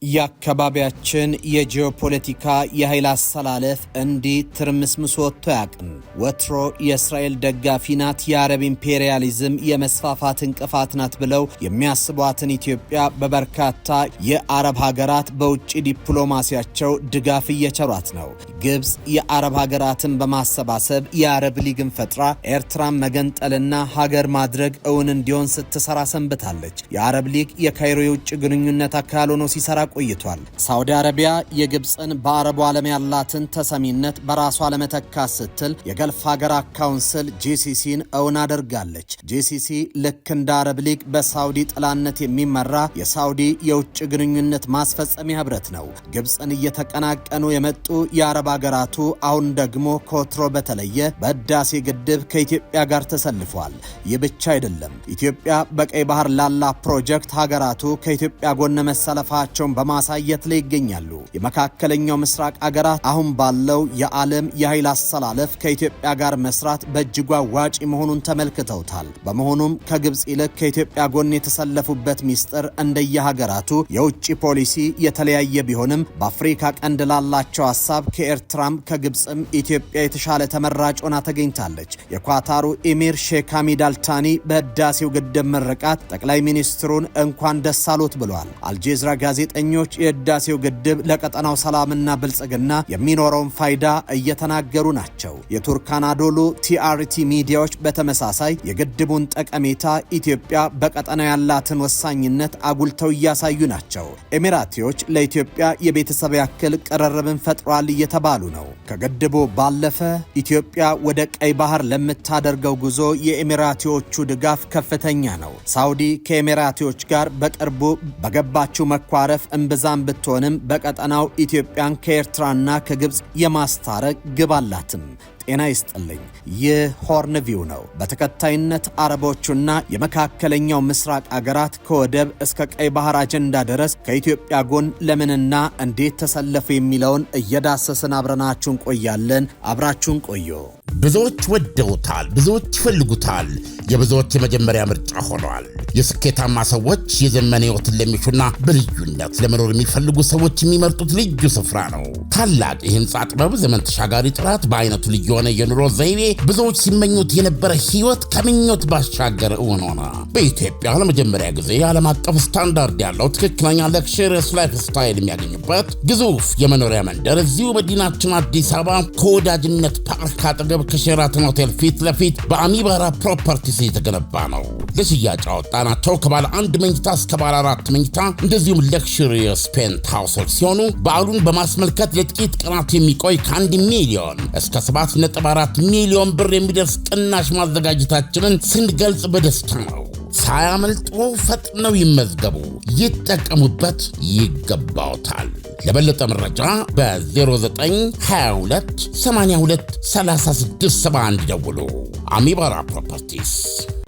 የአካባቢያችን የጂኦፖለቲካ የኃይል አሰላለፍ እንዲህ ትርምስምስ ወጥቶ ያቅም። ወትሮ የእስራኤል ደጋፊ ናት፣ የአረብ ኢምፔሪያሊዝም የመስፋፋት እንቅፋት ናት ብለው የሚያስቧትን ኢትዮጵያ በበርካታ የአረብ ሀገራት በውጭ ዲፕሎማሲያቸው ድጋፍ እየቸሯት ነው። ግብፅ የአረብ ሀገራትን በማሰባሰብ የአረብ ሊግን ፈጥራ ኤርትራን መገንጠልና ሀገር ማድረግ እውን እንዲሆን ስትሰራ ሰንብታለች። የአረብ ሊግ የካይሮ የውጭ ግንኙነት አካል ሆኖ ሲሰራ ቆይቷል። ሳውዲ አረቢያ የግብፅን በአረቡ ዓለም ያላትን ተሰሚነት በራሷ ለመተካት ስትል የገልፍ ሀገራት ካውንስል ጂሲሲን እውን አድርጋለች። ጂሲሲ ልክ እንደ አረብ ሊግ በሳውዲ ጥላነት የሚመራ የሳውዲ የውጭ ግንኙነት ማስፈጸሚያ ህብረት ነው። ግብፅን እየተቀናቀኑ የመጡ የአረብ ሀገራቱ አሁን ደግሞ ከወትሮ በተለየ በህዳሴ ግድብ ከኢትዮጵያ ጋር ተሰልፏል። ይህ ብቻ አይደለም። ኢትዮጵያ በቀይ ባህር ላላ ፕሮጀክት ሀገራቱ ከኢትዮጵያ ጎን መሰለፋቸውን በማሳየት ላይ ይገኛሉ። የመካከለኛው ምስራቅ አገራት አሁን ባለው የዓለም የኃይል አሰላለፍ ከኢትዮጵያ ጋር መስራት በእጅጉ አዋጪ መሆኑን ተመልክተውታል። በመሆኑም ከግብፅ ይልቅ ከኢትዮጵያ ጎን የተሰለፉበት ሚስጥር እንደየሀገራቱ የውጭ ፖሊሲ የተለያየ ቢሆንም በአፍሪካ ቀንድ ላላቸው ሀሳብ ከኤርትራም ከግብፅም ኢትዮጵያ የተሻለ ተመራጭ ሆና ተገኝታለች። የኳታሩ ኤሚር ሼክ ሐሚድ አልታኒ በህዳሴው ግድብ ምርቃት ጠቅላይ ሚኒስትሩን እንኳን ደስ አሎት ብለዋል። አልጄዝራ ጋዜጠኞች የህዳሴው ግድብ ለቀጠናው ሰላምና ብልጽግና የሚኖረውን ፋይዳ እየተናገሩ ናቸው። የቱርክ አናዶሉ ቲአርቲ ሚዲያዎች በተመሳሳይ የግድቡን ጠቀሜታ ኢትዮጵያ በቀጠናው ያላትን ወሳኝነት አጉልተው እያሳዩ ናቸው። ኤሚራቲዎች ለኢትዮጵያ የቤተሰብ ያክል ቅርርብን ፈጥሯል እየተባሉ ነው። ከግድቡ ባለፈ ኢትዮጵያ ወደ ቀይ ባህር ለምታደርገው ጉዞ የኤሚራቲዎቹ ድጋፍ ከፍተኛ ነው። ሳውዲ ከኤሚራቲዎች ጋር በቅርቡ በገባችው መኳረፍ እምብዛም ብትሆንም በቀጠናው ኢትዮጵያን ከኤርትራና ከግብፅ የማስታረቅ ግብ አላትም። ጤና ይስጥልኝ። ይህ ሆርን ቪው ነው። በተከታይነት አረቦቹና የመካከለኛው ምስራቅ አገራት ከወደብ እስከ ቀይ ባህር አጀንዳ ድረስ ከኢትዮጵያ ጎን ለምንና እንዴት ተሰለፉ የሚለውን እየዳሰስን አብረናችሁን ቆያለን። አብራችሁን ቆዩ። ብዙዎች ወደውታል፣ ብዙዎች ይፈልጉታል፣ የብዙዎች የመጀመሪያ ምርጫ ሆኗል። የስኬታማ ሰዎች የዘመነ ሕይወትን ለሚሹና በልዩነት ለመኖር የሚፈልጉ ሰዎች የሚመርጡት ልዩ ስፍራ ነው። ታላቅ የህንፃ ጥበብ፣ ዘመን ተሻጋሪ ጥራት፣ በአይነቱ ልዩ የሆነ የኑሮ ዘይቤ፣ ብዙዎች ሲመኙት የነበረ ህይወት ከምኞት ባሻገር እውን ሆነ። በኢትዮጵያ ለመጀመሪያ ጊዜ ዓለም አቀፍ ስታንዳርድ ያለው ትክክለኛ ለክሽርስ ላይፍ ስታይል የሚያገኙበት ግዙፍ የመኖሪያ መንደር እዚሁ መዲናችን አዲስ አበባ ከወዳጅነት ፓርክ አጠገብ ከሼራተን ሆቴል ፊት ለፊት በአሚባራ ፕሮፐርቲስ የተገነባ ነው። ለሽያጭ አወጣናቸው ከባለ አንድ መኝታ እስከ ባለ 4 መኝታ እንደዚሁም ለክሽሪየስ ፔንት ሃውሶች ሲሆኑ በዓሉን በማስመልከት ለጥቂት ቀናት የሚቆይ ከ1 ሚሊዮን እስከ 7.4 ሚሊዮን ብር የሚደርስ ቅናሽ ማዘጋጀታችንን ስንገልጽ በደስታ ነው። ሳያመልጡ ፈጥነው ይመዝገቡ፣ ይጠቀሙበት፣ ይገባውታል። ለበለጠ መረጃ በ0922 82 36 71 ደውሉ። አሚባራ ፕሮፐርቲስ።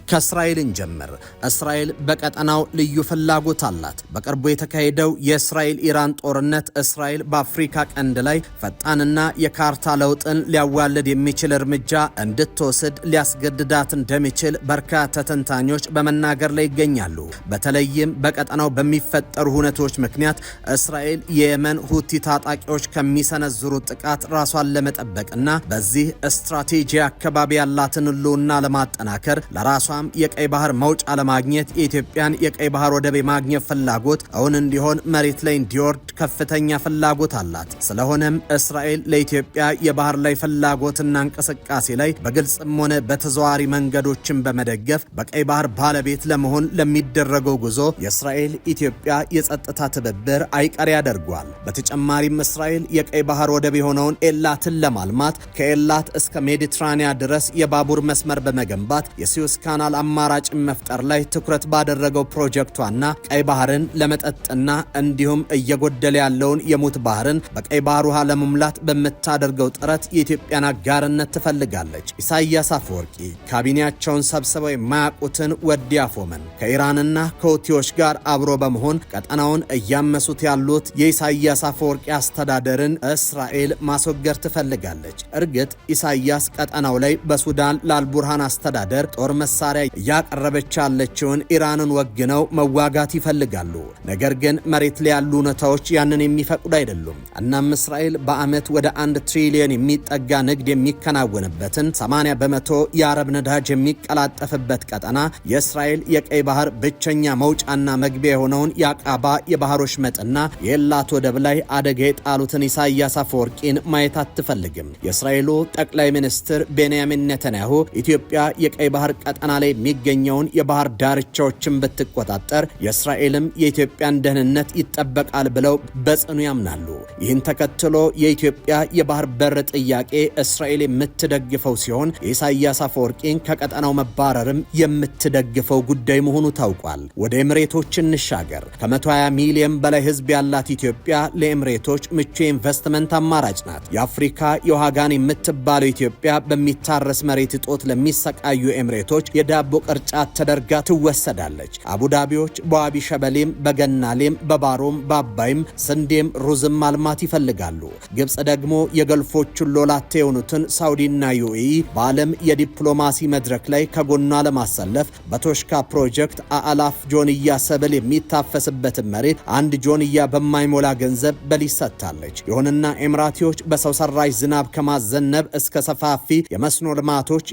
ከእስራኤልን ጀምር። እስራኤል በቀጠናው ልዩ ፍላጎት አላት። በቅርቡ የተካሄደው የእስራኤል ኢራን ጦርነት እስራኤል በአፍሪካ ቀንድ ላይ ፈጣንና የካርታ ለውጥን ሊያዋልድ የሚችል እርምጃ እንድትወስድ ሊያስገድዳት እንደሚችል በርካታ ተንታኞች በመናገር ላይ ይገኛሉ። በተለይም በቀጠናው በሚፈጠሩ ሁነቶች ምክንያት እስራኤል የየመን ሁቲ ታጣቂዎች ከሚሰነዝሩ ጥቃት ራሷን ለመጠበቅና በዚህ ስትራቴጂ አካባቢ ያላትን ህልውና ለማጠናከር ለራሷ የቀይ ባህር መውጫ ለማግኘት የኢትዮጵያን የቀይ ባህር ወደብ የማግኘት ፍላጎት እውን እንዲሆን መሬት ላይ እንዲወርድ ከፍተኛ ፍላጎት አላት። ስለሆነም እስራኤል ለኢትዮጵያ የባህር ላይ ፍላጎትና እንቅስቃሴ ላይ በግልጽም ሆነ በተዘዋዋሪ መንገዶችን በመደገፍ በቀይ ባህር ባለቤት ለመሆን ለሚደረገው ጉዞ የእስራኤል ኢትዮጵያ የጸጥታ ትብብር አይቀሬ ያደርጓል። በተጨማሪም እስራኤል የቀይ ባህር ወደብ የሆነውን ኤላትን ለማልማት ከኤላት እስከ ሜዲትራኒያ ድረስ የባቡር መስመር በመገንባት የሱዌዝ ካናል አማራጭ መፍጠር ላይ ትኩረት ባደረገው ፕሮጀክቷና ቀይ ባህርን ለመጠጥና እንዲሁም እየጎደለ ያለውን የሙት ባህርን በቀይ ባህር ውሃ ለመሙላት በምታደርገው ጥረት የኢትዮጵያን አጋርነት ትፈልጋለች። ኢሳያስ አፈወርቂ ካቢኔያቸውን ሰብስበው የማያውቁትን ወዲ አፎመን ከኢራንና ከሁቲዎች ጋር አብሮ በመሆን ቀጠናውን እያመሱት ያሉት የኢሳያስ አፈወርቂ አስተዳደርን እስራኤል ማስወገድ ትፈልጋለች። እርግጥ ኢሳያስ ቀጠናው ላይ በሱዳን ለአልቡርሃን አስተዳደር ጦር መሳሪያ መሳሪያ እያቀረበች ያለችውን ኢራንን ወግነው መዋጋት ይፈልጋሉ። ነገር ግን መሬት ላይ ያሉ እውነታዎች ያንን የሚፈቅዱ አይደሉም። እናም እስራኤል በዓመት ወደ 1 ትሪሊዮን የሚጠጋ ንግድ የሚከናወንበትን 80 በመቶ የአረብ ነዳጅ የሚቀላጠፍበት ቀጠና የእስራኤል የቀይ ባህር ብቸኛ መውጫና መግቢያ የሆነውን የአቃባ የባህሮች መጥና የኤላት ወደብ ላይ አደጋ የጣሉትን ኢሳያስ አፈወርቂን ማየት አትፈልግም። የእስራኤሉ ጠቅላይ ሚኒስትር ቤንያሚን ኔታንያሁ ኢትዮጵያ የቀይ ባህር ቀጠና ላይ የሚገኘውን የባህር ዳርቻዎችን ብትቆጣጠር የእስራኤልም የኢትዮጵያን ደህንነት ይጠበቃል ብለው በጽኑ ያምናሉ። ይህን ተከትሎ የኢትዮጵያ የባህር በር ጥያቄ እስራኤል የምትደግፈው ሲሆን የኢሳያስ አፈወርቂን ከቀጠናው መባረርም የምትደግፈው ጉዳይ መሆኑ ታውቋል። ወደ ኤምሬቶች እንሻገር። ከ120 ሚሊዮን በላይ ህዝብ ያላት ኢትዮጵያ ለኤምሬቶች ምቹ ኢንቨስትመንት አማራጭ ናት። የአፍሪካ የውሃጋን የምትባለው ኢትዮጵያ በሚታረስ መሬት እጦት ለሚሰቃዩ ኤምሬቶች የዳቦ ቅርጫት ተደርጋ ትወሰዳለች። አቡዳቢዎች በዋቢ ሸበሌም በገናሌም በባሮም በአባይም ስንዴም ሩዝም ማልማት ይፈልጋሉ። ግብጽ ደግሞ የገልፎቹ ሎላቴ የሆኑትን ሳውዲና ዩኤኢ በዓለም የዲፕሎማሲ መድረክ ላይ ከጎኗ ለማሰለፍ በቶሽካ ፕሮጀክት አላፍ ጆንያ ሰብል የሚታፈስበትን መሬት 1 ጆንያ በማይሞላ ገንዘብ በሊዝ ሰጥታለች። ይሁንና ኤምራቲዎች በሰው ሰራሽ ዝናብ ከማዘነብ እስከ ሰፋፊ የመስኖ ልማቶች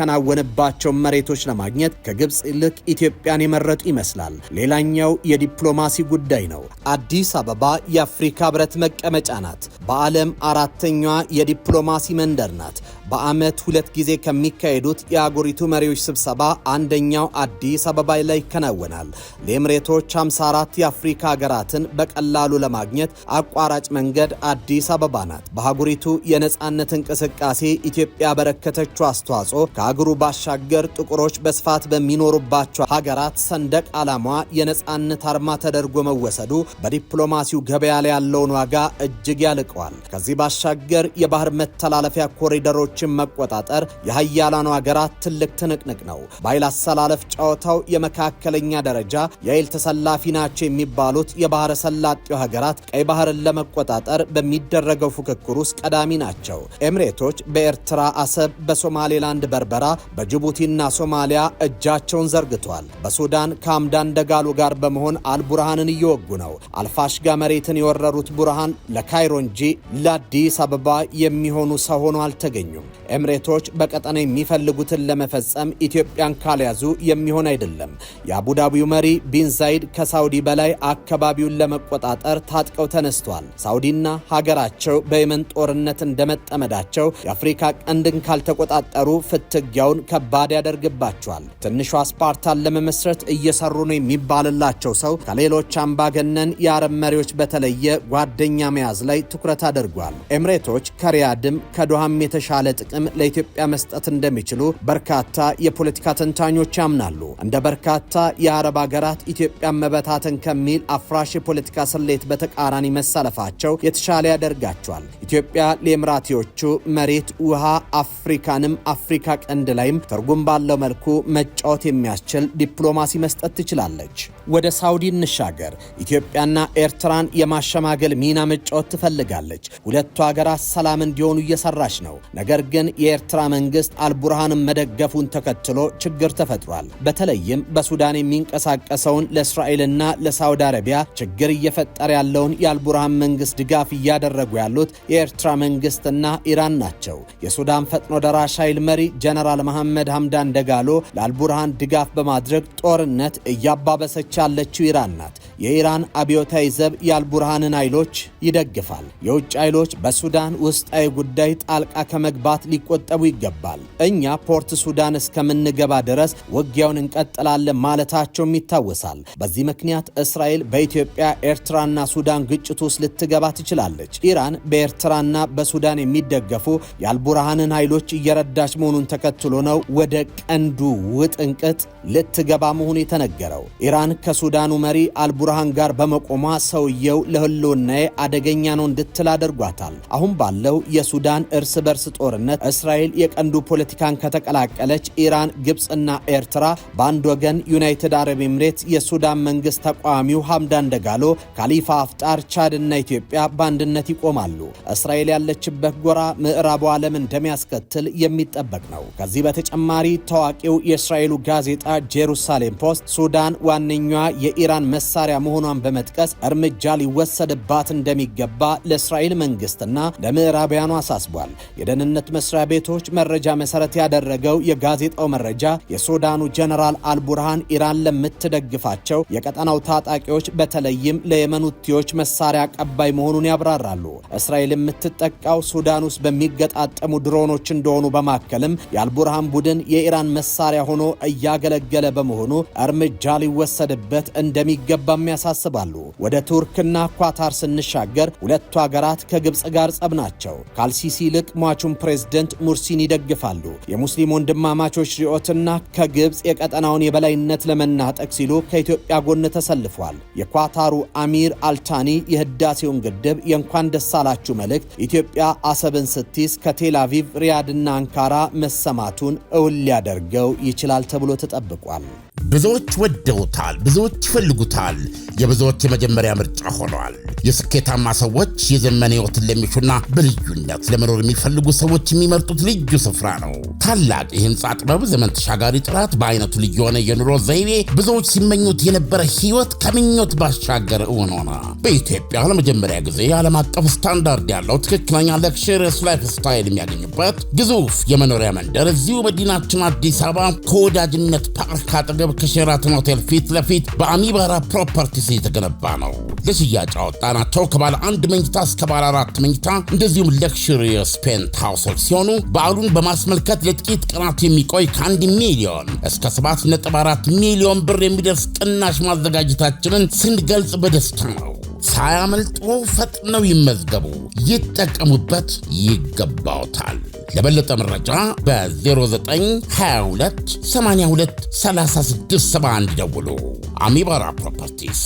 የሚከናወንባቸውን መሬቶች ለማግኘት ከግብጽ ይልቅ ኢትዮጵያን የመረጡ ይመስላል። ሌላኛው የዲፕሎማሲ ጉዳይ ነው። አዲስ አበባ የአፍሪካ ህብረት መቀመጫ ናት። በዓለም 4ኛዋ የዲፕሎማሲ መንደር ናት። በዓመት 2 ጊዜ ከሚካሄዱት የአገሪቱ መሪዎች ስብሰባ አንደኛው አዲስ አበባ ላይ ይከናወናል። ለኤምሬቶች 54 የአፍሪካ ሀገራትን በቀላሉ ለማግኘት አቋራጭ መንገድ አዲስ አበባ ናት። በአገሪቱ የነጻነት እንቅስቃሴ ኢትዮጵያ ያበረከተችው አስተዋጽኦ ከአገሩ ባሻገር ጥቁሮች በስፋት በሚኖሩባቸው ሀገራት ሰንደቅ ዓላማዋ የነጻነት አርማ ተደርጎ መወሰዱ በዲፕሎማሲው ገበያ ላይ ያለውን ዋጋ እጅግ ያልቀዋል። ከዚህ ባሻገር የባህር መተላለፊያ ኮሪደሮችን መቆጣጠር የሀያላኑ ሀገራት ትልቅ ትንቅንቅ ነው። በኃይል አሰላለፍ ጨዋታው የመካከለኛ ደረጃ የኃይል ተሰላፊ ናቸው የሚባሉት የባህረ ሰላጤው ሀገራት ቀይ ባህርን ለመቆጣጠር በሚደረገው ፉክክር ውስጥ ቀዳሚ ናቸው። ኤምሬቶች በኤርትራ አሰብ፣ በሶማሌላንድ በርበራ፣ በጅቡቲና ሶማሊያ እጃቸውን ዘርግቷል። በሱዳን ከአምዳን ደጋሎ ጋር በመሆን አልቡርሃንን እየወጉ ነው። አልፋሽጋ መሬትን የወረሩት ቡርሃን ለካይሮ እንጂ ለአዲስ አበባ የሚሆኑ ሰው ሆኖ አልተገኙም። ኤምሬቶች በቀጠና የሚፈልጉትን ለመፈጸም ኢትዮጵያን ካልያዙ የሚሆን አይደለም። የአቡዳቢው መሪ ቢን ዛይድ ከሳውዲ በላይ አካባቢውን ለመቆጣጠር ታጥቀው ተነስተዋል። ሳውዲና ሀገራቸው በየመን ጦርነት እንደመጠመዳቸው የአፍሪካ ቀንድን ካልተቆጣጠሩ ፍትጊያውን ከባድ ያደርግባቸዋል። ትንሿ ስፓርታን ለመመስረት እየሰሩ ነው የሚባልላቸው ሰው ከሌሎች አምባገነን የአረብ መሪዎች በተለየ ጓደኛ መያዝ ላይ ትኩረት አድርጓል። ኤምሬቶች ከሪያድም ከዶሃም የተሻለ ጥቅም ለኢትዮጵያ መስጠት እንደሚችሉ በርካታ የፖለቲካ ተንታኞች ያምናሉ። እንደ በርካታ የአረብ ሀገራት ኢትዮጵያን መበታተን ከሚል አፍራሽ የፖለቲካ ስሌት በተቃራኒ መሰለፋቸው የተሻለ ያደርጋቸዋል። ኢትዮጵያ ለኤምራቲዎቹ መሬት፣ ውሃ፣ አፍሪካንም አፍሪካ ቀንድ ላይም ትርጉም ባለው መልኩ መጫወት የሚያስችል ዲፕሎማሲ መስጠት ትችላለች። ወደ ሳውዲ እንሻገር። ኢትዮጵያና ኤርትራን የማሸማገል ሚና መጫወት ትፈልጋለች። ሁለቱ ሀገራት ሰላም እንዲሆኑ እየሰራች ነው። ነገር ግን የኤርትራ መንግስት አልቡርሃንን መደገፉን ተከትሎ ችግር ተፈጥሯል። በተለይም በሱዳን የሚንቀሳቀሰውን ለእስራኤልና ለሳውዲ አረቢያ ችግር እየፈጠረ ያለውን የአልቡርሃን መንግስት ድጋፍ እያደረጉ ያሉት የኤርትራ መንግስትና ኢራን ናቸው። የሱዳን ፈጥኖ ደራሽ ኃይል መሪ ጀነራል መሐመድ ሐምዳን ደጋሎ ለአልቡርሃን ድጋፍ በማድረግ ጦርነት እያባበሰች ያለችው ኢራን ናት። የኢራን አብዮታዊ ዘብ የአልቡርሃንን ኃይሎች ይደግፋል። የውጭ ኃይሎች በሱዳን ውስጣዊ ጉዳይ ጣልቃ ከመግባት ሊቆጠቡ ይገባል። እኛ ፖርት ሱዳን እስከምንገባ ድረስ ውጊያውን እንቀጥላለን ማለታቸውም ይታወሳል። በዚህ ምክንያት እስራኤል በኢትዮጵያ ኤርትራና ሱዳን ግጭት ውስጥ ልትገባ ትችላለች። ኢራን በኤርትራና በሱዳን የሚደገፉ የአልቡርሃንን ኃይሎች እየረዳች መሆኑን ተከትሎ ነው ወደ ቀንዱ ውጥንቅጥ ልትገባ መሆኑ የተነገረው። ኢራን ከሱዳኑ መሪ አልቡርሃን ጋር በመቆሟ ሰውየው ለህልውናዬ አደገኛ ነው እንድትል አድርጓታል። አሁን ባለው የሱዳን እርስ በርስ ጦርነት ጦርነት እስራኤል የቀንዱ ፖለቲካን ከተቀላቀለች ኢራን፣ ግብፅና ኤርትራ በአንድ ወገን፣ ዩናይትድ አረብ ኤምሬትስ፣ የሱዳን መንግስት ተቃዋሚው ሐምዳን ደጋሎ፣ ካሊፋ አፍጣር፣ ቻድና ኢትዮጵያ በአንድነት ይቆማሉ። እስራኤል ያለችበት ጎራ ምዕራቡ ዓለም እንደሚያስከትል የሚጠበቅ ነው። ከዚህ በተጨማሪ ታዋቂው የእስራኤሉ ጋዜጣ ጄሩሳሌም ፖስት ሱዳን ዋነኛዋ የኢራን መሳሪያ መሆኗን በመጥቀስ እርምጃ ሊወሰድባት እንደሚገባ ለእስራኤል መንግስትና ለምዕራባውያኑ አሳስቧል። የደህንነት መስሪያ ቤቶች መረጃ መሰረት ያደረገው የጋዜጣው መረጃ የሱዳኑ ጀነራል አልቡርሃን ኢራን ለምትደግፋቸው የቀጠናው ታጣቂዎች በተለይም ለየመን ሁቲዎች መሳሪያ ቀባይ መሆኑን ያብራራሉ። እስራኤል የምትጠቃው ሱዳን ውስጥ በሚገጣጠሙ ድሮኖች እንደሆኑ በማከልም የአልቡርሃን ቡድን የኢራን መሳሪያ ሆኖ እያገለገለ በመሆኑ እርምጃ ሊወሰድበት እንደሚገባም ያሳስባሉ። ወደ ቱርክና ኳታር ስንሻገር ሁለቱ ሀገራት ከግብፅ ጋር ጸብ ናቸው። ከአልሲሲ ይልቅ ሟቹን ፕሬዝደንት ሙርሲን ይደግፋሉ። የሙስሊም ወንድማማቾች ሪዮትና ከግብፅ የቀጠናውን የበላይነት ለመናጠቅ ሲሉ ከኢትዮጵያ ጎን ተሰልፏል። የኳታሩ አሚር አልታኒ የህዳሴውን ግድብ የእንኳን ደስ አላችሁ መልእክት ኢትዮጵያ አሰብን ስትይዝ ከቴል አቪቭ፣ ሪያድና አንካራ መሰማቱን እውን ሊያደርገው ይችላል ተብሎ ተጠብቋል። ብዙዎች ወደውታል፣ ብዙዎች ይፈልጉታል፣ የብዙዎች የመጀመሪያ ምርጫ ሆኗል። የስኬታማ ሰዎች የዘመን ህይወትን ለሚሹና በልዩነት ለመኖር የሚፈልጉ ሰዎች የሚመርጡት ልዩ ስፍራ ነው። ታላቅ የህንፃ ጥበብ፣ ዘመን ተሻጋሪ ጥራት፣ በአይነቱ ልዩ የሆነ የኑሮ ዘይቤ፣ ብዙዎች ሲመኙት የነበረ ህይወት ከምኞት ባሻገር እውን ሆነ። በኢትዮጵያ ለመጀመሪያ ጊዜ ዓለም አቀፍ ስታንዳርድ ያለው ትክክለኛ ለክሽርስ ላይፍ ስታይል የሚያገኙበት ግዙፍ የመኖሪያ መንደር እዚሁ መዲናችን አዲስ አበባ ከወዳጅነት ፓርክ አጠገብ ከሼራተን ሆቴል ፊት ለፊት በአሚባራ ፕሮፐርቲስ የተገነባ ነው። ለሽያጭ አወጣናቸው ከባለ አንድ መኝታ እስከ ባለ 4 መኝታ እንደዚሁም ለክሽሪየስ ፔንት ሃውሶች ሲሆኑ በዓሉን በማስመልከት ለጥቂት ቀናት የሚቆይ ከ1 ሚሊዮን እስከ 7.4 ሚሊዮን ብር የሚደርስ ቅናሽ ማዘጋጀታችንን ስንገልጽ በደስታ ነው። ሳያመልጡ ፈጥነው ይመዝገቡ፣ ይጠቀሙበት፣ ይገባውታል። ለበለጠ መረጃ በ0922 82 3671 ደውሉ። አሚባራ ፕሮፐርቲስ